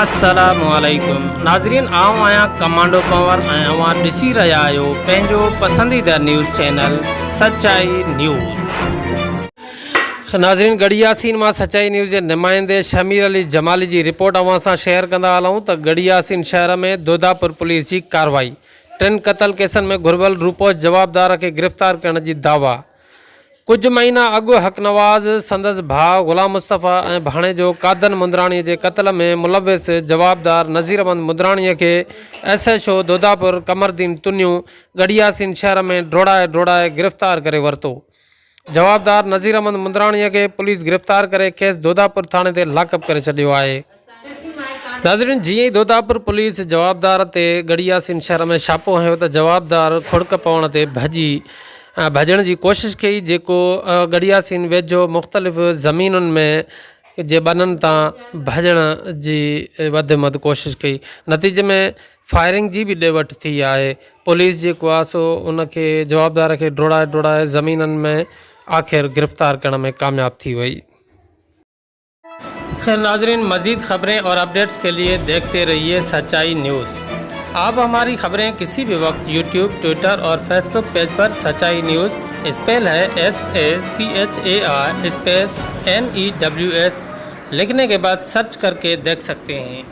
अस्सलामुअलैकुम नाज़रीन, आऊं आहियां कमांडो कंवर ऐं अवां ॾिसी रहिया आहियो पंहिंजो पसंदीदा न्यूज़ चैनल सचाई न्यूज़। नाज़रीन, गढ़ियासीन मां सचाई न्यूज़ जे नुमाइंदे शमीर अली जमाली जी रिपोर्ट अवां सां शेयर कंदा हलूं त गढ़ियासीन शहर में दोदापुर पुलिस जी कार्रवाई। 3 क़तल केसनि में घुर्बल रूपोश जवाबदार खे गिरफ़्तार करण जी दावा। कुछ महीना अॻु हक नवाज़ संदसि भाउ ग़ुलाम मुस्तफ़ा ऐं भाणेजो कादन मुंदराणीअ जे क़त्ल में मुलविस जवाबदार नज़ीर अहमद मुंदराणीअ खे SHO दोदापुर कमरदीन तुनियूं गढ़ियासीन शहर में ड्रोड़ाए गिरफ़्तार करे वरितो। जवाबदार नज़ीर अहमद मुंदराणीअ खे पुलिस गिरफ़्तार करे खेसि दोदापुर थाणे ते लाकअप करे छॾियो आहे। नाज़रीन, जीअं ई दोदापुर पुलिस जवाबदार ते गढ़ियासीन शहर में छापो हयो त जवाबदार खुड़क पवण ते भॼण जी कोशिशि कई, जेको गढ़ियासीन वेझो मुख़्तलिफ़ ज़मीनुनि में जे बननि तां भॼण जी वधि में वधि कोशिशि कई। नतीजे में फायरिंग जी बि ॾे वठि थी आहे। पुलिस जेको आहे सो उनखे जवाबदार खे ड्रोड़ाए ज़मीननि में आख़िर गिरफ़्तार करण में कामयाब थी वई। नाज़रीन, मज़ीद खबरें और अपडेट्स के लिए देखते रहिए सच्चाई न्यूज़। आप हमारी खबरें किसी भी वक्त यूट्यूब, ट्विटर और फेसबुक पेज पर सच्चाई न्यूज़ स्पेल है SACHAR स्पेस NEWS लिखने के बाद सर्च करके देख सकते हैं।